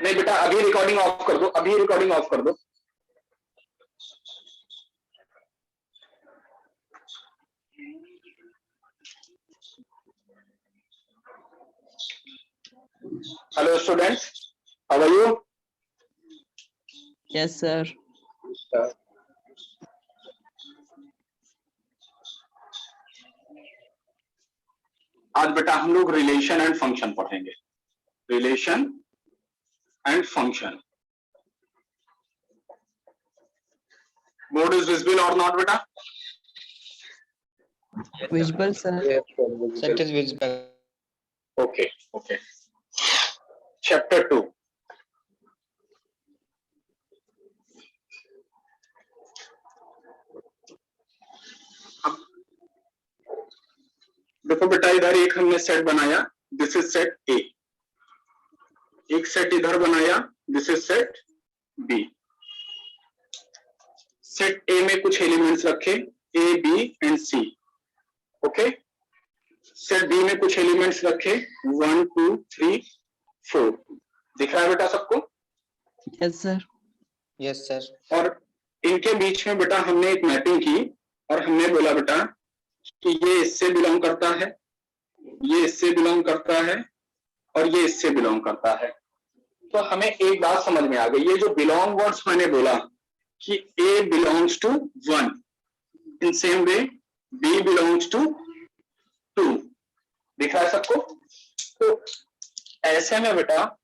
नहीं बेटा, अभी रिकॉर्डिंग ऑफ कर दो, अभी रिकॉर्डिंग ऑफ कर दो। Hello students, how are you? Yes sir. आज बेटा हम लोग रिलेशन एंड फंक्शन पढ़ेंगे। Relation and function. Board is visible और नॉट बेटा? Visible sir. Set is visible. Okay okay. Chapter 2। देखो बेटा, इधर एक हमने सेट बनाया, दिस इज सेट ए। एक सेट इधर बनाया, this is set B. Set A में कुछ एलिमेंट्स रखे, A B and C. Okay. Set B में कुछ एलिमेंट्स रखे, 1 2 3 4। दिख रहा है बेटा सबको? Yes sir. Yes, sir. और इनके बीच में बेटा हमने एक मैपिंग की और हमने बोला बेटा कि ये इससे बिलोंग करता है, ये इससे बिलोंग करता है और ये इससे बिलोंग करता है। तो हमें एक बात समझ में आ गई, ये जो बिलोंग वर्ड्स मैंने बोला कि A belongs to 1, in same way B belongs to 2। दिख रहा है सबको? तो ऐसे में बेटा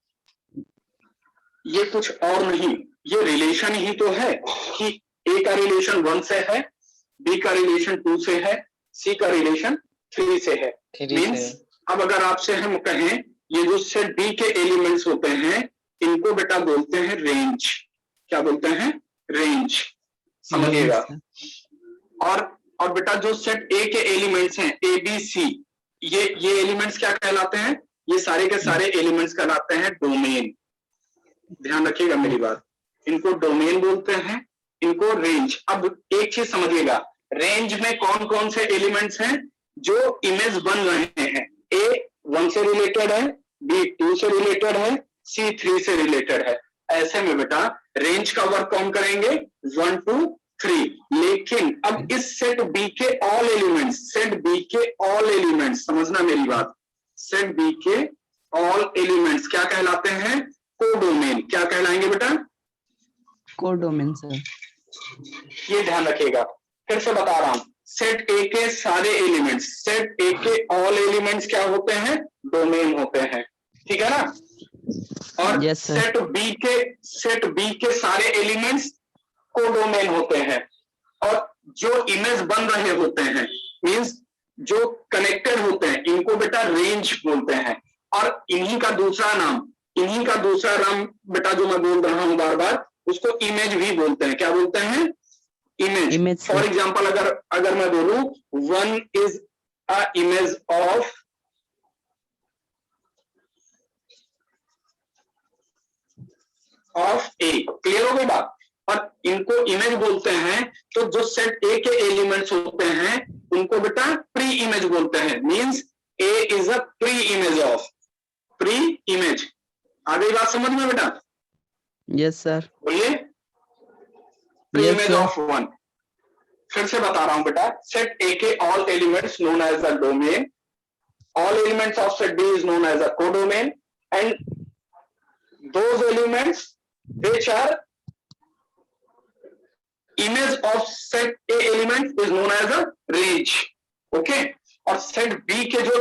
ये कुछ और नहीं, ये रिलेशन ही तो है कि A का रिलेशन 1 से है, B का रिलेशन 2 से है, C का रिलेशन 3 से है। मीन्स अब अगर आपसे हम कहें ये जो सेट B के एलिमेंट्स होते हैं इनको बेटा बोलते हैं रेंज। क्या बोलते हैं? रेंज। समझिएगा। और बेटा जो सेट A के एलिमेंट्स हैं A B C, ये एलिमेंट्स क्या कहलाते हैं? ये सारे के सारे एलिमेंट्स कहलाते हैं डोमेन। ध्यान रखिएगा मेरी बात, इनको डोमेन बोलते हैं, इनको रेंज। अब एक चीज समझिएगा, रेंज में कौन कौन से एलिमेंट्स हैं जो इमेज बन रहे हैं? A 1 से रिलेटेड है, B 2 से रिलेटेड है, C 3 से रिलेटेड है। ऐसे में बेटा रेंज का वर्क कौन करेंगे? 1 2 3। लेकिन अब इस सेट B के ऑल एलिमेंट्स, सेट B के ऑल एलिमेंट्स, समझना मेरी बात, सेट B के ऑल एलिमेंट्स क्या कहलाते हैं? कोडोमेन। क्या कहलाएंगे बेटा? Codomain sir. ये ध्यान रखिएगा, फिर से बता रहा हूं, सेट ए के सारे एलिमेंट्स, सेट ए के ऑल एलिमेंट्स क्या होते हैं? डोमेन होते हैं। ठीक है ना? और Yes, sir. सेट बी के सारे एलिमेंट्स कोडोमेन होते हैं। और जो इमेज बन रहे होते हैं, मींस जो कनेक्टेड होते हैं, इनको बेटा रेंज बोलते हैं। और इन्हीं का दूसरा नाम बेटा जो मैं बोल रहा हूं बार बार, उसको इमेज भी बोलते हैं। क्या बोलते हैं? इमेज। फॉर एग्जाम्पल अगर मैं बोलूं 1 is a image of A. Clear हो गई बात? और इनको इमेज बोलते हैं। तो जो सेट ए के एलिमेंट्स होते हैं उनको बेटा प्री इमेज बोलते हैं। Means A is a pre image of, pre image. आ गई बात समझ में बेटा? Yes sir. बोलिए। Pre Yes, image sir. Of 1। फिर से बता रहा हूं बेटा, सेट ए के all elements known as a domain, all elements of set B is known as a codomain, and those elements which are image of set A element is known as a range. Okay? और set B के जो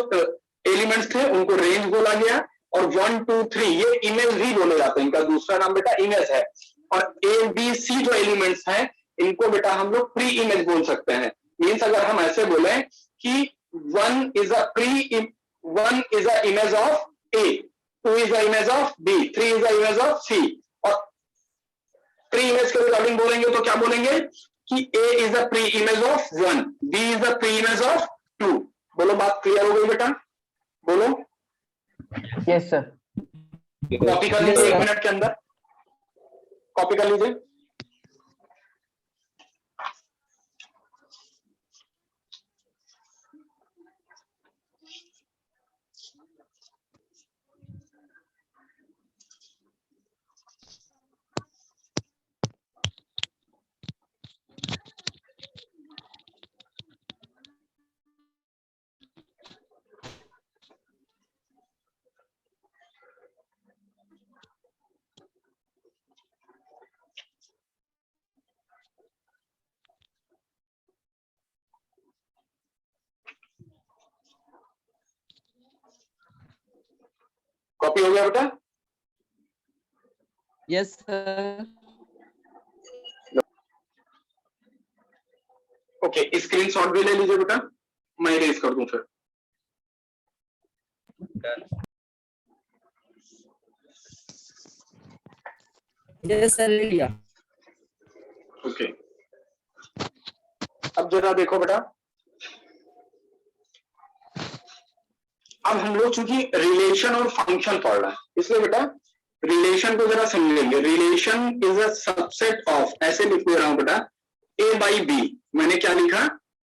elements थे उनको range बोला गया। और 1 2 3 ये image भी बोले जाते हैं, इनका दूसरा नाम बेटा इमेज है। और A B C जो एलिमेंट्स हैं इनको बेटा हम लोग प्री इमेज बोल सकते हैं। मीन्स अगर हम ऐसे बोले कि 1 is a image of A, 2 is the image of B, 3 is the image of C। और प्री इमेज के रिगार्डिंग बोलेंगे तो क्या बोलेंगे कि A is a pre image of 1, B is a pre image of 2। बोलो, बात क्लियर हो गई बेटा? बोलो। Yes, sir. कॉपी कर लीजिए, 1 मिनट के अंदर कॉपी कर लीजिए। कॉपी हो गया बेटा? Yes sir. ओके, स्क्रीनशॉट भी ले लीजिए बेटा, मैं इरेज कर दूं फिर। यस सर, ले लिया। ओके, अब जरा देखो बेटा, अब हम लोग चूंकि रिलेशन और फंक्शन पढ़ रहे हैं, इसलिए बेटा रिलेशन को जरा समझेंगे। Relation is a subset of, ऐसे लिख दे रहा हूं बेटा, ए बाई बी। मैंने क्या लिखा?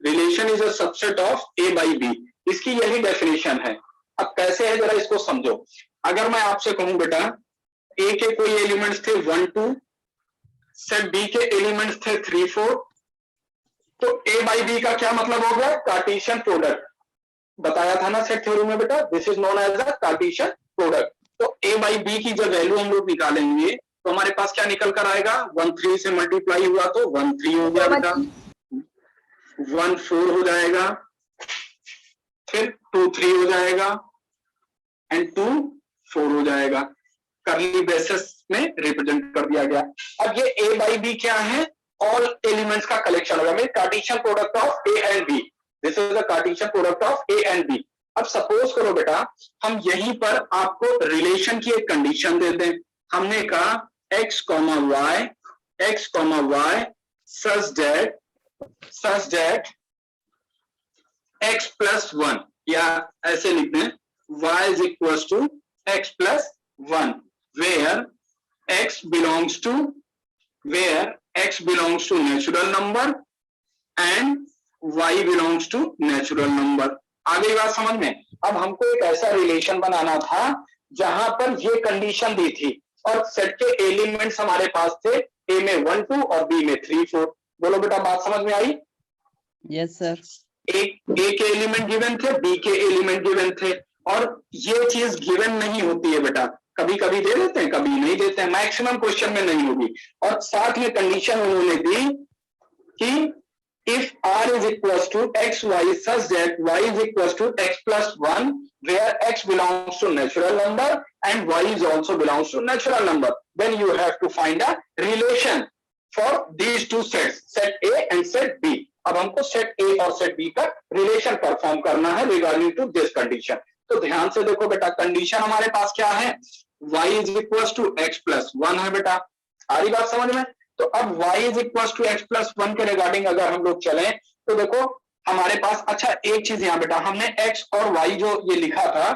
Relation is a subset of A by B. इसकी यही डेफिनेशन है। अब कैसे है जरा इसको समझो। अगर मैं आपसे कहूं बेटा ए के कोई एलिमेंट्स थे 1 2, सेट बी के एलिमेंट्स थे 3 4, तो ए बाई बी का क्या मतलब हो गया? Cartesian product. बताया था ना सेट थ्योरी में बेटा, this is known as a Cartesian product. तो ए बाई बी की जब वैल्यू हम लोग निकालेंगे तो हमारे पास क्या निकल कर आएगा? 1 3 से मल्टीप्लाई हुआ तो 1 3 हो गया बेटा, 1 4 हो जाएगा, फिर 2 3 हो जाएगा, एंड 2 4 हो जाएगा। करली ब्रेसेस में रिप्रेजेंट कर दिया गया। अब ये ए बाई बी क्या है? ऑल एलिमेंट्स का कलेक्शन होगा, mean Cartesian product of A and B. This is the Cartesian product of A and B. अब सपोज करो बेटा हम यहीं पर आपको रिलेशन की एक कंडीशन दे दें। हमने कहा x, y such that x plus 1, या ऐसे लिख दें y is equals to x plus 1, where x belongs to natural number and y belongs to natural number। आ गई बात समझ में? अब हमको एक ऐसा रिलेशन बनाना था जहां पर ये कंडीशन दी थी और सेट के एलिमेंट्स हमारे पास थे, ए में 1 2 और बी में 3 4। बोलो बेटा बात समझ में आई? Yes sir. ए के एलिमेंट गिवन थे, बी के एलिमेंट गिवन थे, और ये चीज गिवन नहीं होती है बेटा, कभी कभी दे देते हैं कभी नहीं देते हैं, मैक्सिमम क्वेश्चन में नहीं होगी। और साथ में कंडीशन उन्होंने दी कि if r is equals to x y such that y is equals to x plus 1, where x belongs to natural number and y is also belongs to natural number, then you have to find a relation for these two sets, set A and set B। अब हमको set A और set B का relation perform करना है regarding to this condition. तो ध्यान से देखो बेटा, कंडीशन हमारे पास क्या है? y is equals to x plus 1 है बेटा। आ रही बात समझ में? तो अब y is equals to x plus 1 के रिगार्डिंग अगर हम लोग चलें तो देखो हमारे पास, अच्छा एक चीज यहाँ बेटा, हमने x और y जो ये लिखा था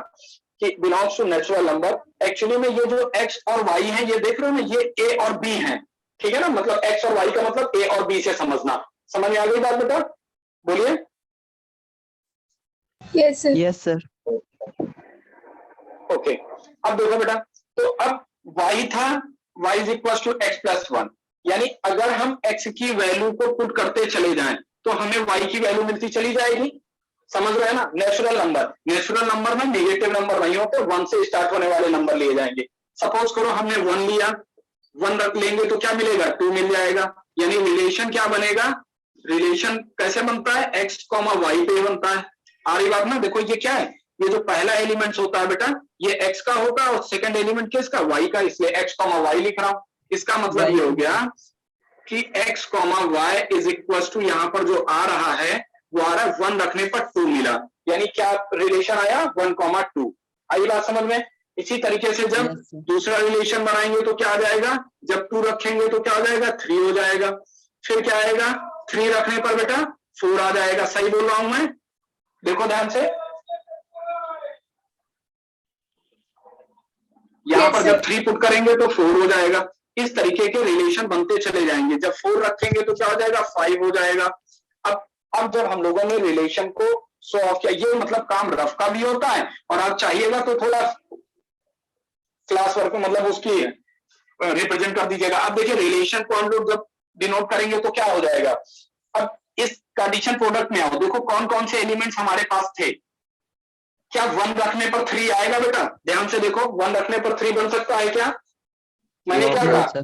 कि belongs to natural number, actually में ये जो x और y है ये देख रहे हो ना, ये a और b है, ठीक है ना? मतलब x और y का मतलब a और b से समझना। समझ में आ गई बात बेटा? बोलिए। Yes sir. Yes sir. Okay, अब देखो बेटा, तो अब y था, y is equals to x plus 1, यानी अगर हम x की वैल्यू को पुट करते चले जाएं तो हमें y की वैल्यू मिलती चली जाएगी। समझ रहे हैं ना? नेचुरल नंबर में नेगेटिव नंबर नहीं होते, 1 से स्टार्ट होने वाले नंबर लिए जाएंगे। सपोज करो हमने 1 लिया, 1 रख लेंगे तो क्या मिलेगा? 2 मिल जाएगा। यानी रिलेशन क्या बनेगा? रिलेशन कैसे बनता है? x, y पे बनता है। आ रही बात ना? देखो ये क्या है, ये जो पहला एलिमेंट होता है बेटा ये x का होगा और सेकंड एलिमेंट किसका? y का, इसलिए x, y लिख रहा हूं। इसका मतलब ये हो गया कि x, y is equal to, यहां पर जो आ रहा है वो आ रहा है 1 रखने पर 2 मिला, यानी क्या रिलेशन आया? 1, 2। आई बात समझ में? इसी तरीके से जब दूसरा रिलेशन बनाएंगे तो क्या आ जाएगा? जब 2 रखेंगे तो क्या आ जाएगा? 3 हो जाएगा। फिर क्या आएगा? 3 रखने पर बेटा 4 आ जाएगा। सही बोल रहा हूं मैं? देखो ध्यान से, यहां पर जब 3 पुट करेंगे तो 4 हो जाएगा। इस तरीके के रिलेशन बनते चले जाएंगे। जब 4 रखेंगे तो क्या हो जाएगा? 5 हो जाएगा। अब जब हम लोगों ने रिलेशन को शो ऑफ किया, ये मतलब काम रफ का भी होता है और आप चाहिएगा तो थोड़ा क्लास वर्क में मतलब उसकी रिप्रेजेंट कर दीजिएगा। अब देखिए रिलेशन को हम लोग जब डिनोट करेंगे तो क्या हो जाएगा? अब इस कंडीशन प्रोडक्ट में आओ, देखो कौन कौन से एलिमेंट्स हमारे पास थे। क्या 1 रखने पर 3 आएगा बेटा? ध्यान से देखो, 1 रखने पर 3 बन सकता है क्या? मैंने क्या कहा?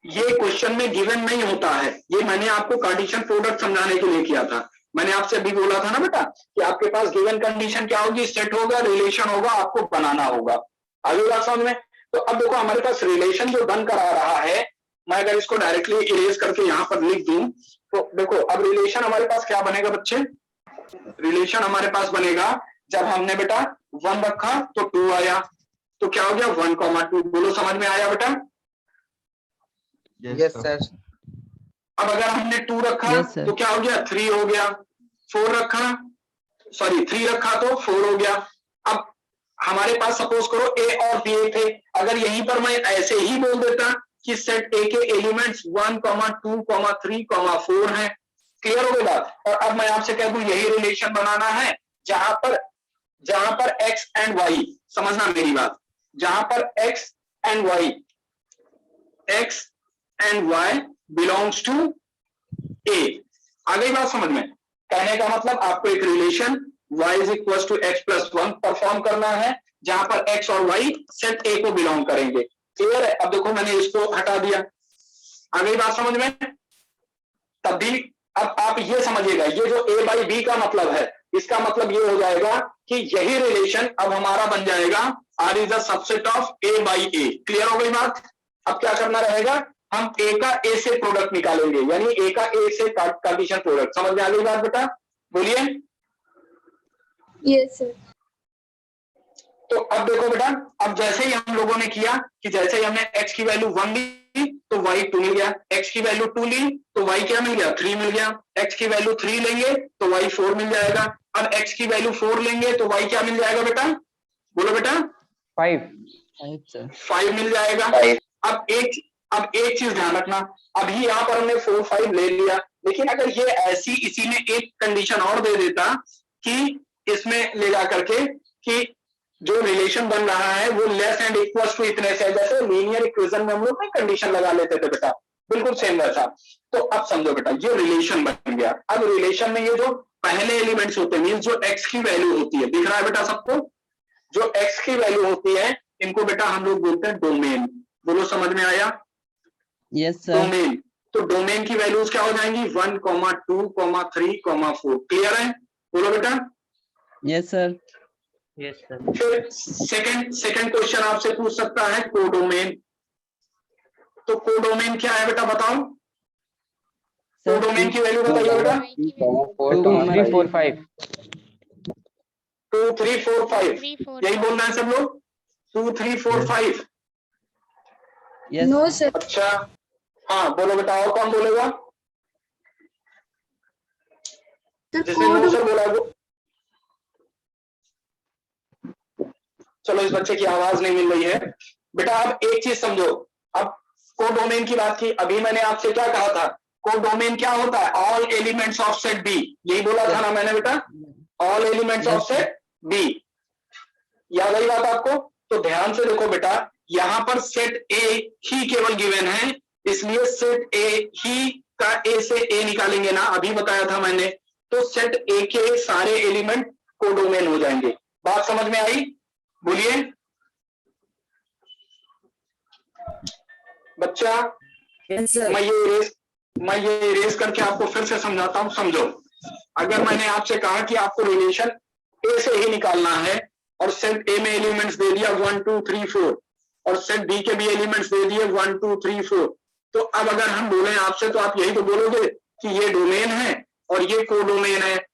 ये क्वेश्चन में गिवन नहीं होता है, ये मैंने आपको कंडीशन प्रोडक्ट समझाने के लिए किया था। मैंने आपसे अभी बोला था ना बेटा कि आपके पास गिवन कंडीशन क्या होगी? सेट होगा, रिलेशन होगा, आपको बनाना होगा। आगे बात समझ में। तो अब देखो हमारे पास रिलेशन जो बन कर आ रहा है, मैं अगर इसको डायरेक्टली इरेज करके यहाँ पर लिख दूं तो देखो अब रिलेशन हमारे पास क्या बनेगा बच्चे, रिलेशन हमारे पास बनेगा जब हमने बेटा 1 रखा तो 2 आया, तो क्या हो गया 1,2। बोलो समझ में आया बेटा? Yes, sir. अब अगर हमने 2 रखा Yes, sir. तो क्या हो गया 3 हो गया, 4 रखा, सॉरी 3 रखा तो 4 हो गया। अब हमारे पास सपोज करो ए और बी थे, अगर यहीं पर मैं ऐसे ही बोल देता कि सेट ए के एलिमेंट्स 1, 2, 3, 4 हैं, क्लियर हो गई बात। और अब मैं आपसे कह दूं यही रिलेशन बनाना है जहां पर x एंड y, समझना मेरी बात, जहां पर x and y belongs to a। आ गई बात समझ में? कहने का मतलब आपको एक relation y is equal to x plus 1 perform करना है जहां पर x और y सेट a को बिलोंग करेंगे। क्लियर है? अब देखो मैंने इसको हटा दिया, आ गई बात समझ में? तब भी अब आप ये समझिएगा, ये जो a बाई बी का मतलब है, इसका मतलब ये हो जाएगा कि यही रिलेशन अब हमारा बन जाएगा r is the subset of a by a। Clear हो गई बात? अब क्या करना रहेगा, हम a का a से प्रोडक्ट निकालेंगे, यानी a का a से कार्टेशियन प्रोडक्ट। समझ में आ गई बात बेटा? बोलिए। Yes sir. तो अब देखो बेटा, अब जैसे ही हम लोगों ने किया कि जैसे ही हमने x की वैल्यू 1 ली तो y 2 मिल गया, x की वैल्यू 2 ली तो y क्या मिल गया 3 मिल गया, x की वैल्यू 3 लेंगे तो y 4 मिल जाएगा। अब x की वैल्यू 4 लेंगे तो y क्या मिल जाएगा बेटा? बोलो बेटा। 5 मिल जाएगा। अब एक चीज ध्यान रखना, अभी यहाँ पर हमने 4, 5 ले लिया, लेकिन अगर ये ऐसी इसी में एक कंडीशन और दे देता कि इसमें ले जा करके कि जो रिलेशन बन रहा है वो लेस एंड इक्वल्स टू इतने से, जैसे लीनियर इक्वेशन में हम लोग कंडीशन लगा लेते थे बेटा, बिल्कुल सेम वैसा। तो अब समझो बेटा ये रिलेशन बन गया। अब रिलेशन में ये जो पहले एलिमेंट्स होते हैं, मींस जो x की वैल्यू होती है, दिख रहा है बेटा सबको, जो x की वैल्यू होती है इनको बेटा हम लोग बोलते हैं डोमेन। बोलो समझ में आया? Yes sir. डोमेन। तो डोमेन की वैल्यूज क्या हो जाएंगी 1, 2, 3, 4। क्लियर है? बोलो बेटा। Yes sir. Yes, sir. फिर सेकंड क्वेश्चन आपसे पूछ सकता है कोडोमेन। तो कोडोमेन क्या है बेटा बताओ? कोडोमेन की वैल्यू बताइए बेटा। 2, 3, 4, 5। 2, 3, 4, 5 यही बोल रहे हैं सब लोग? 2, 3, 4, 5। Yes no sir. अच्छा हाँ बोलो बेटा, और कौन बोलेगा? जिसने नो सर बोला वो, चलो इस बच्चे की आवाज नहीं मिल रही है बेटा। अब एक चीज समझो, अब कोडोमेन की बात की, अभी मैंने आपसे क्या कहा था, कोडोमेन क्या होता है? All elements of set B, यही बोला था ना मैंने बेटा, all elements of set B. याद आई बात आपको? तो ध्यान से देखो बेटा, यहां पर सेट ए ही केवल गिवन है, इसलिए सेट ए ही का ए से ए निकालेंगे ना, अभी बताया था मैंने। तो सेट ए के सारे एलिमेंट कोडोमेन हो जाएंगे। बात समझ में आई? बोलिए बच्चा। Yes sir. मैं ये इरेज करके आपको फिर से समझाता हूं, समझो। अगर मैंने आपसे कहा कि आपको रिलेशन ए से ही निकालना है और सेट ए में एलिमेंट्स दे दिया 1, 2, 3, 4 और सेट बी के भी एलिमेंट्स दे दिए 1, 2, 3, 4, तो अब अगर हम बोले आपसे तो आप यही तो बोलोगे कि ये डोमेन है और ये कोडोमेन है।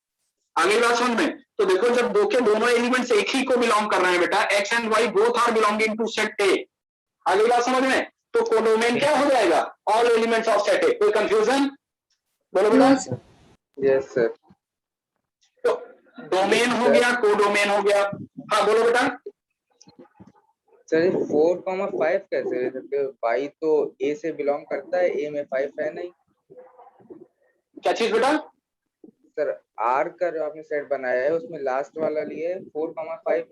आगे बात समझ में? तो देखो जब दो के दोनों एलिमेंट्स एक ही को बिलोंग कर रहे हैं बेटा, x and y both are belonging to set A. आगे बात समझ में? तो कोडोमेन क्या हो जाएगा? All elements of set A. कोई कंफ्यूजन? बोलो बेटा। Yes, sir. तो डोमेन हो गया, कोडोमेन हो गया। हाँ बोलो बेटा। सर 4,5 कैसे ले सकते हो? y तो a से बिलोंग करता है, a में 5 है नहीं। क्या चीज बेटा? सर r का जो आपने सेट बनाया है उसमें लास्ट वाला लिए 4,5।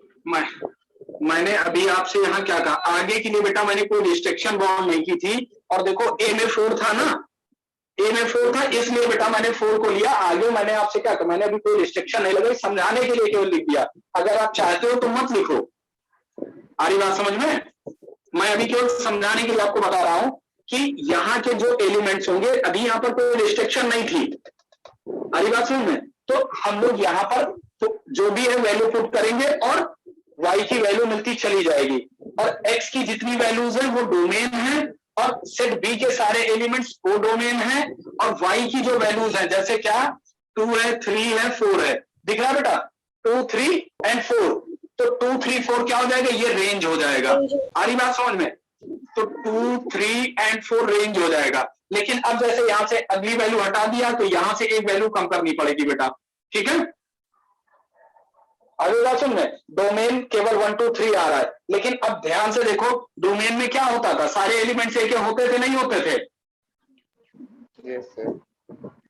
मैंने अभी आपसे यहाँ क्या कहा, आगे के लिए बेटा मैंने कोई रिस्ट्रिक्शन बाउंड नहीं की थी। और देखो ए में 4 था ना, ए में 4 था, इसलिए बेटा मैंने 4 को लिया। आगे मैंने आपसे क्या कहा, मैंने अभी कोई रिस्ट्रिक्शन नहीं लगाई, समझाने के लिए केवल लिख दिया। अगर आप चाहते हो तो मत लिखो। आ रही बात समझ में? मैं अभी केवल समझाने के लिए आपको बता रहा हूं कि यहाँ के जो एलिमेंट्स होंगे, अभी यहाँ पर कोई रिस्ट्रिक्शन नहीं थी। आ रही बात समझ में? तो हम लोग यहाँ पर तो जो भी है वैल्यू पुट करेंगे और y की वैल्यू मिलती चली जाएगी। और x की जितनी वैल्यूज है वो डोमेन है, और सेट B के सारे एलिमेंट्स को डोमेन है, और y की जो वैल्यूज है जैसे क्या 2 है, 3 है, 4 है, दिख रहा है बेटा 2, 3 एंड 4, तो 2, 3, 4 क्या हो जाएगा, ये रेंज हो जाएगा। आ रही बात समझ में? तो 2, 3 एंड 4 रेंज हो जाएगा। लेकिन अब जैसे यहां से अगली वैल्यू हटा दिया तो यहां से एक वैल्यू कम करनी पड़ेगी बेटा, ठीक है? अगली बात सुन में, डोमेन केवल 1, 2, 3 आ रहा है, लेकिन अब ध्यान से देखो डोमेन में क्या होता था, सारे एलिमेंट्स एक होते थे, नहीं होते थे? Yes sir.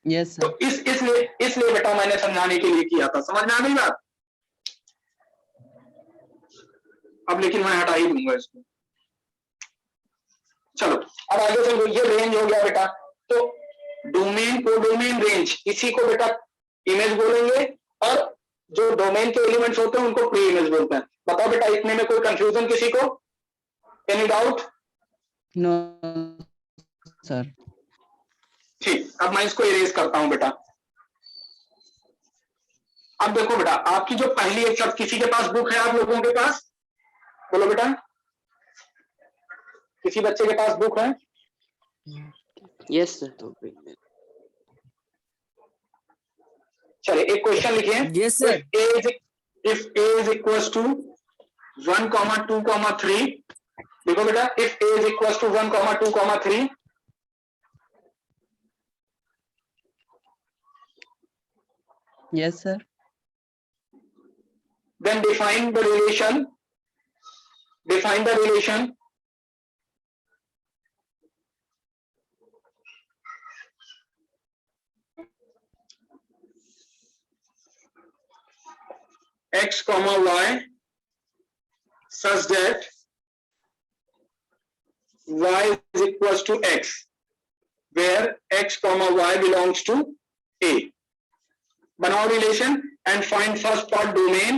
यस तो सर। इसलिए बेटा मैंने समझाने के लिए किया था, समझ में आ गई बात? अब लेकिन मैं हटा ही दूंगा इसको। चलो अब आगे चलो, ये रेंज हो गया बेटा। तो डोमेन, कोडोमेन, रेंज, इसी को बेटा इमेज बोलेंगे, और जो डोमेन के एलिमेंट्स होते हैं उनको प्री इमेज बोलते हैं। बताओ बेटा इतने में कोई कंफ्यूजन किसी को? Any doubt? No sir. ठीक, अब मैं इसको इरेज करता हूं बेटा। अब देखो बेटा, आपकी जो पहली एक शब्द, किसी के पास बुक है आप लोगों के पास? बोलो बेटा, किसी बच्चे के पास बुक है? Yes sir. चलिए एक क्वेश्चन लिखिए। Yes sir. If a is equals to 1, 2, 3, देखो बेटा, if a is equals to 1, 2, 3, yes sir. then define the relation x, y such that y is equals to x, where x, y belongs to a. बनाओ relation and find first part domain,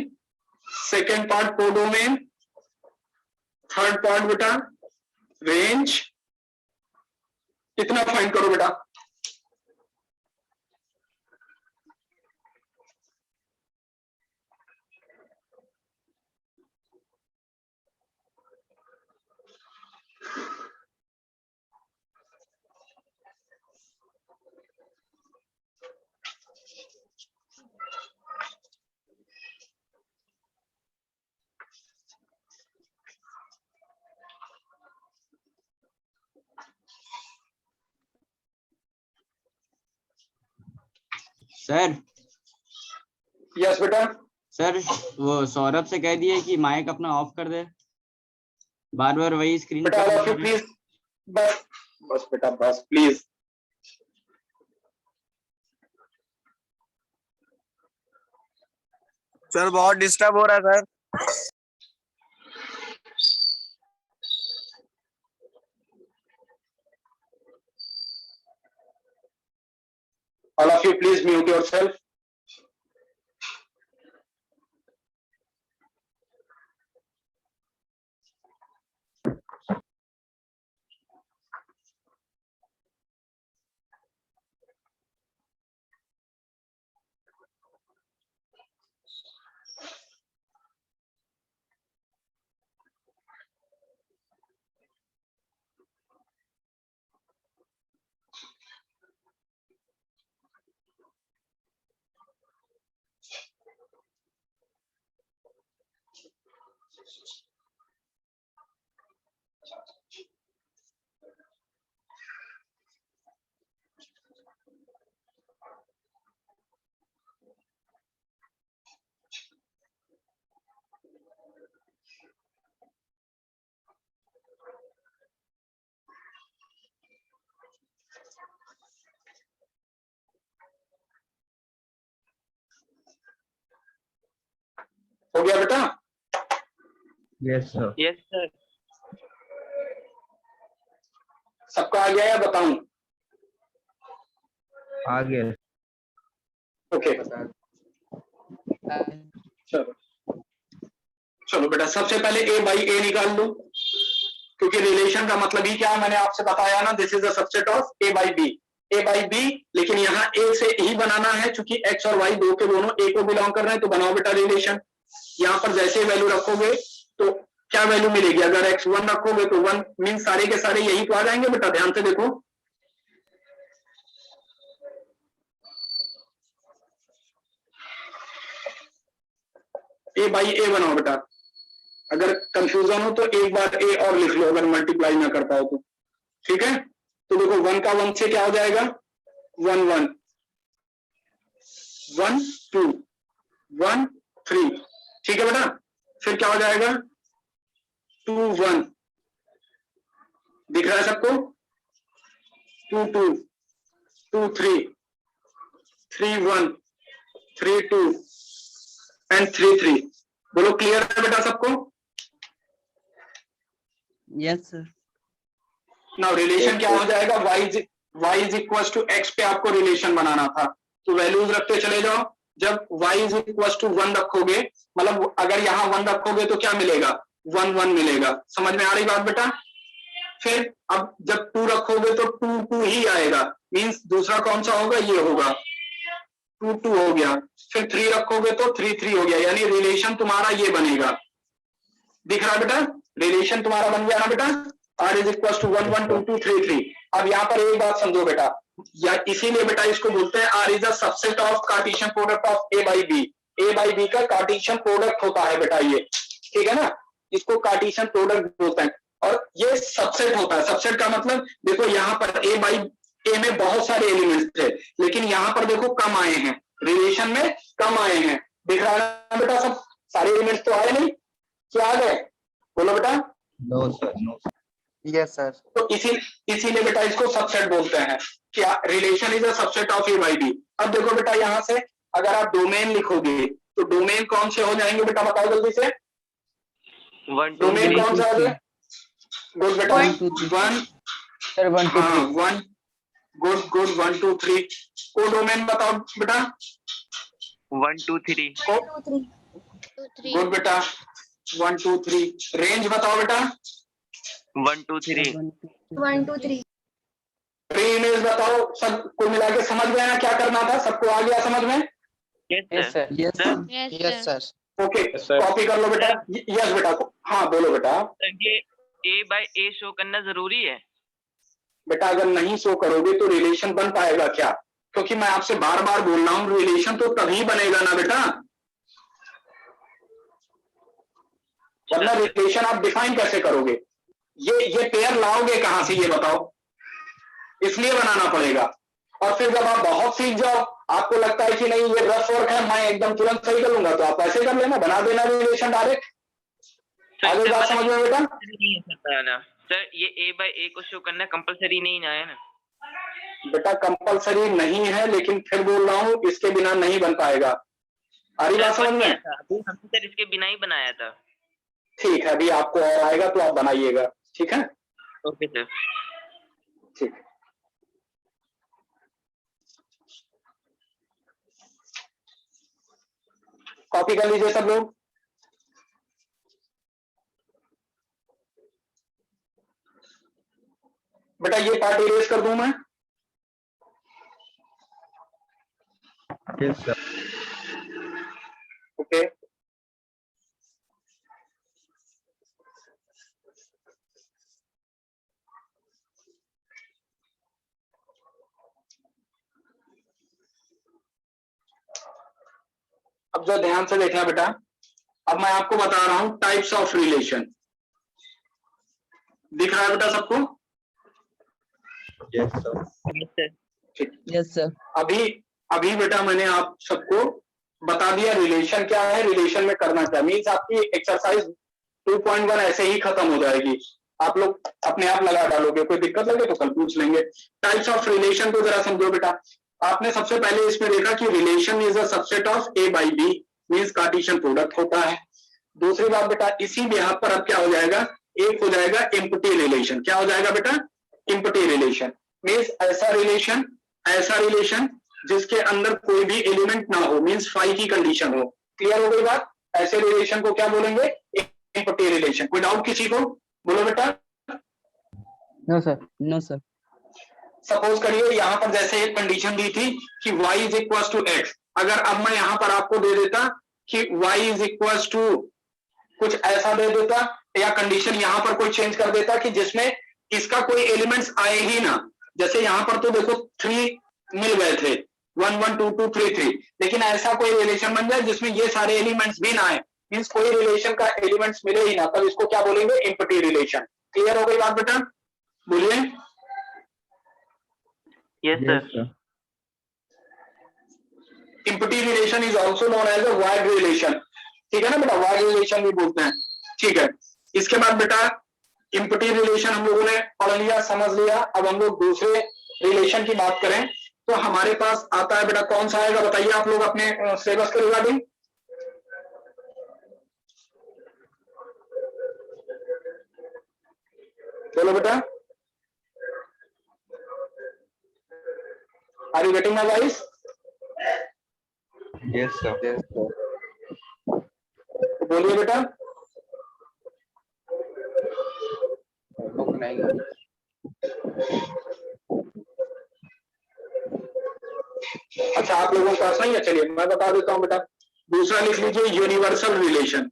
second part codomain, third part बेटा range. कितना find करो बेटा? Sir yes बेटा। Sir वो सौरभ से कह दिए कि माइक अपना ऑफ कर दे, बार बार वही स्क्रीन बेटा ऑल ऑफ यू प्लीज, बस बस बेटा बस प्लीज। सर बहुत डिस्टर्ब हो रहा है sir. All of you please mute yourself. हो गया बेटा? Yes sir. Yes sir. सबका आ गया या बताऊं? आ गया। ओके चलो चलो बेटा, सबसे पहले a बाई a निकाल लो, क्योंकि रिलेशन का मतलब ही क्या है मैंने आपसे बताया ना, this is the subset of a by b। a by b, लेकिन यहाँ a से ही बनाना है क्योंकि x और y दो के दोनों a को बिलोंग कर रहे हैं, तो बनाओ बेटा रिलेशन। यहाँ पर जैसे वैल्यू रखोगे तो क्या वैल्यू मिलेगी? अगर x1 रखोगे तो 1 मीन सारे के सारे यही तो आ जाएंगे बेटा, ध्यान से देखो। a बाई a बनाओ बेटा, अगर कंफ्यूजन हो तो एक बार a और लिख लो अगर मल्टीप्लाई ना कर पाओ तो, ठीक है। तो देखो 1 का 1 से क्या हो जाएगा? 1 1 1 2 1 3, ठीक है बेटा। फिर क्या हो जाएगा? 2 1, दिख रहा है सबको? 2 2 2 3 3 1 3 2 एंड 3 3। बोलो क्लियर है बेटा सबको? Yes, sir. नाउ रिलेशन क्या हो जाएगा? y is equal to x पे आपको रिलेशन बनाना था, तो वैल्यूज रखते चले जाओ। जब y इज इक्वल टू 1 रखोगे, मतलब अगर यहाँ 1 रखोगे तो क्या मिलेगा? 1 1 मिलेगा। समझ में आ रही बात बेटा? फिर अब जब 2 रखोगे तो 2 2 ही आएगा, मींस दूसरा कौन सा होगा? ये होगा, 2 2 हो गया। फिर 3 रखोगे तो 3 3 हो गया, यानी रिलेशन तुम्हारा ये बनेगा। दिख रहा है बेटा? रिलेशन तुम्हारा बन गया ना बेटा, r इज इक्वल टू 1 1 2 2 3 3। अब यहाँ पर एक बात समझो बेटा, या इसीलिए बेटा इसको बोलते हैं r is a subset of Cartesian product of a by b। a by b का कार्टेशियन प्रोडक्ट होता है बेटा ये, ठीक है ना, इसको कार्टेशियन प्रोडक्ट बोलते हैं। और ये सबसेट होता है। सबसेट का मतलब देखो यहाँ पर a बाई a में बहुत सारे एलिमेंट्स थे, लेकिन यहाँ पर देखो कम आए हैं, रिलेशन में कम आए हैं। दिख रहा है बेटा? सब सारे एलिमेंट्स तो आए नहीं, क्या आ गए? बोलो बेटा। No sir, no sir. Yes sir. तो इसीलिए बेटा इसको सबसेट बोलते हैं, क्या relation is a subset of A by B. अब देखो बेटा यहाँ से अगर आप डोमेन लिखोगे तो डोमेन कौन से हो जाएंगे बेटा? बताओ जल्दी से। डोमेन कौन सा हो गया? गुड बेटा, 1 2 3 1 सर 1 2 3 1 गुड गुड 1 2 3। को डोमेन बताओ बेटा। 1 2 3 गुड बेटा 1 2 3। रेंज बताओ बेटा। 1 2 3 1 2 3 प्री इमेज बताओ। सब कुल मिला के समझ गए ना क्या करना था? सबको आ गया समझ में? Yes sir. Yes, sir. Yes sir. Okay, copy कर लो बेटा। यस बेटा, हाँ बोलो बेटा। ये a बाय a शो करना जरूरी है? बेटा अगर नहीं शो करोगे तो रिलेशन बन पाएगा क्या? क्योंकि मैं आपसे बार बार बोल रहा हूँ, रिलेशन तो तभी बनेगा ना बेटा, वरना रिलेशन आप डिफाइन कैसे करोगे? ये पेयर लाओगे कहां से ये बताओ? इसलिए बनाना पड़ेगा। और फिर जब आप बहुत सीख जाओ, आपको लगता है कि नहीं ये रफ वर्क है, मैं एकदम तुरंत सही कर लूंगा, तो आप ऐसे कर लेना, बना देना रिलेशन डायरेक्ट। आगे बात समझ में बेटा? सर ये a बाय a को शो करना कंपलसरी नहीं ना है ना? बेटा कंपलसरी नहीं है, लेकिन फिर बोल रहा हूँ इसके बिना नहीं बन पाएगा। आ रही बात समझ में? हमने सर इसके बिना ही बनाया था। ठीक है, अभी आपको और आएगा तो आप बनाइएगा, ठीक है? Okay sir. ठीक। कॉपी कर लीजिए सब लोग। बेटा ये पार्ट इरेज कर दूं मैं? Yes sir. ओके। अब जो ध्यान से देखना बेटा, अब मैं आपको बता रहा हूं टाइप्स ऑफ रिलेशन। दिख रहा है बेटा सबको? Yes sir. Yes, sir. अभी बेटा मैंने आप सबको बता दिया रिलेशन क्या है, रिलेशन में करना क्या। मीन्स आपकी एक्सरसाइज 2.1 ऐसे ही खत्म हो जाएगी, आप लोग अपने आप लगा डालोगे। कोई दिक्कत लगे तो कल पूछ लेंगे। टाइप्स ऑफ रिलेशन को जरा समझो बेटा। आपने सबसे पहले इसमें देखा कि relation is a subset of a by b, means Cartesian product होता है। दूसरी बात बेटा, इसी बिहाफ पर अब क्या हो जाएगा? एक हो जाएगा एम्प्टी रिलेशन। क्या हो जाएगा बेटा? एम्प्टी रिलेशन मीन्स ऐसा रिलेशन जिसके अंदर कोई भी एलिमेंट ना हो, मीन्स फाई की कंडीशन हो। क्लियर हो गई बात? ऐसे रिलेशन को क्या बोलेंगे? Empty relation. कोई डाउट किसी को? बोलो बेटा। No sir. No, sir. Suppose करिए यहाँ पर जैसे एक कंडीशन दी थी कि y is equal to x. अगर अब मैं यहाँ पर आपको दे देता कि y इज इक्वल टू कुछ ऐसा दे देता, या कंडीशन यहाँ पर कोई चेंज कर देता कि जिसमें इसका कोई एलिमेंट्स आए ही ना। जैसे यहाँ पर तो देखो 3 मिल गए थे, 1 1 2 2 3 3, लेकिन ऐसा कोई रिलेशन बन जाए जिसमें ये सारे एलिमेंट्स भी ना आए, मींस कोई रिलेशन का एलिमेंट्स मिले ही ना, तब इसको क्या बोलेंगे? Empty relation. क्लियर हो गई बात बेटा? बोलिए। Yes sir. Empty relation is also known as a void relation. ठीक है ना बेटा, वाइड रिलेशन भी बोलते हैं। ठीक है, इसके बाद बेटा एम्प्टी रिलेशन हम लोगों ने पढ़ लिया, समझ लिया। अब हम लोग दूसरे रिलेशन की बात करें तो हमारे पास आता है बेटा, कौन सा आएगा बताइए आप लोग अपने सिलेबस के रिगार्डिंग। बोलो बेटा, are you getting my voice? Yes sir. बोलिए बेटा। बुक नहीं। अच्छा, आप लोगों के पास नहीं है, चलिए मैं बता देता हूं बेटा। दूसरा लिख लीजिए, universal relation.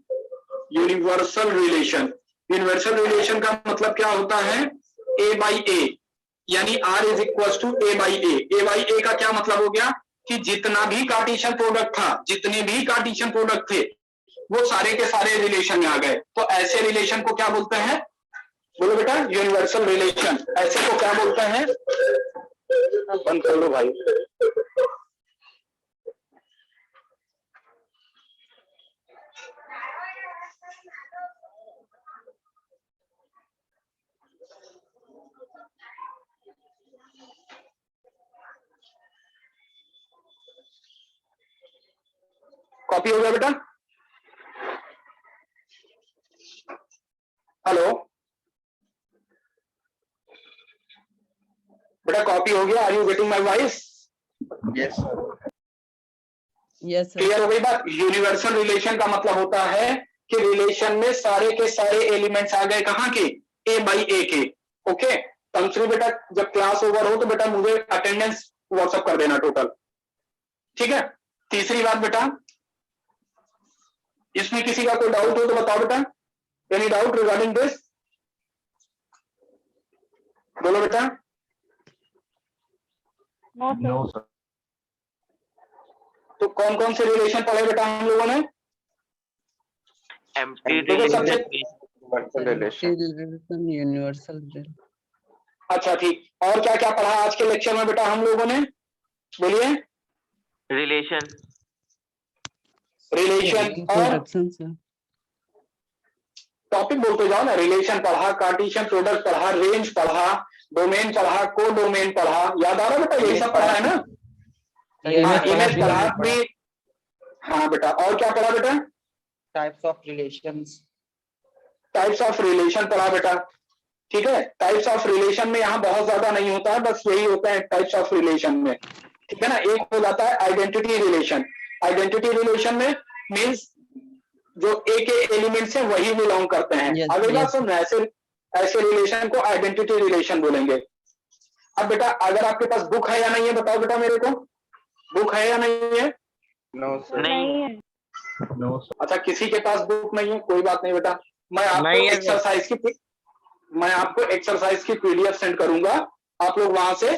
Universal relation, universal relation का मतलब क्या होता है? ए बाई ए, यानी R is equal to A by A. A by A का क्या मतलब हो गया कि जितना भी कार्टेशियन प्रोडक्ट था, जितने भी कार्टेशियन प्रोडक्ट थे, वो सारे के सारे रिलेशन में आ गए। तो ऐसे रिलेशन को क्या बोलते हैं? बोलो बेटा, यूनिवर्सल रिलेशन। ऐसे को क्या बोलते हैं? बंद कर लो भाई। कॉपी हो गया बेटा? हेलो बेटा, कॉपी हो गया? Are you getting my voice? Yes sir. Yes, sir. Clear हो गई बात? यूनिवर्सल रिलेशन का मतलब होता है कि रिलेशन में सारे के सारे एलिमेंट्स आ गए, कहाँ के? ए बाई ए के। ओके, तमश्री बेटा जब क्लास ओवर हो तो बेटा मुझे अटेंडेंस व्हाट्सएप कर देना टोटल। ठीक है। तीसरी बात बेटा, इसमें किसी का कोई डाउट हो तो बताओ बेटा। Any doubt regarding this? बोलो बेटा। No sir. तो कौन कौन से रिलेशन पढ़े बेटा हम लोगों ने? एम्प्टी देखो सबसे universal relation. Relation, universal relation. अच्छा ठीक, और क्या क्या पढ़ा आज के लेक्चर में बेटा हम लोगों ने? बोलिए। रिलेशन, रिलेशन और Introduction, sir. टॉपिक बोलते जाओ ना। रिलेशन पढ़ा, कार्टेशियन प्रोडक्ट पढ़ा, रेंज पढ़ा, डोमेन पढ़ा, को डोमेन पढ़ा। याद आ रहा बेटा? यही सब पढ़ा है ना? हाँ, इमेज पढ़ा भी। हाँ बेटा, और क्या पढ़ा बेटा? Types of relations. Types of relation पढ़ा बेटा। ठीक है, टाइप्स ऑफ रिलेशन में यहाँ बहुत ज्यादा नहीं होता है, बस यही होता है टाइप्स ऑफ रिलेशन में। ठीक है ना। एक हो जाता है आइडेंटिटी रिलेशन। आइडेंटिटी रिलेशन में मीन्स जो ए के एलिमेंट्स हैं वही बिलोंग करते हैं। Yes, अगली बात yes. सुन, ऐसे रिलेशन को आइडेंटिटी रिलेशन बोलेंगे। अब बेटा अगर आपके पास बुक है या नहीं है बताओ बेटा मेरे को। बुक है या नहीं है? No sir. नहीं है। No sir. अच्छा, किसी के पास बुक नहीं है, कोई बात नहीं बेटा। मैं आपको नहीं है एक्सरसाइज की पीडीएफ सेंड करूंगा, आप लोग वहां से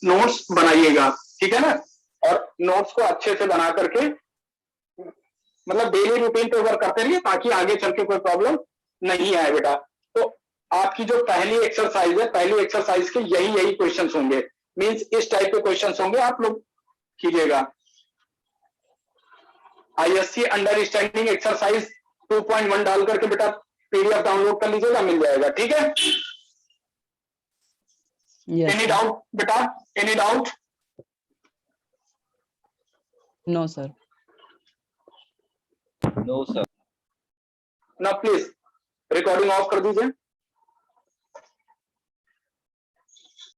नोट्स बनाइएगा। ठीक है ना। और नोट्स को अच्छे से बना करके मतलब डेली रूटीन पे वर्क करते रहिए ताकि आगे चल के कोई प्रॉब्लम नहीं आए बेटा। तो आपकी जो पहली एक्सरसाइज है, पहली एक्सरसाइज के यही क्वेश्चंस होंगे, मींस इस टाइप के क्वेश्चंस होंगे, आप लोग कीजिएगा। आईएससी अंडरस्टैंडिंग एक्सरसाइज 2.1 डाल करके बेटा पीडीएफ डाउनलोड कर लीजिएगा, मिल जाएगा। ठीक है। Yes. एनी डाउट बेटा? Any doubt? No, sir. No sir. ना प्लीज रिकॉर्डिंग ऑफ कर दीजिए।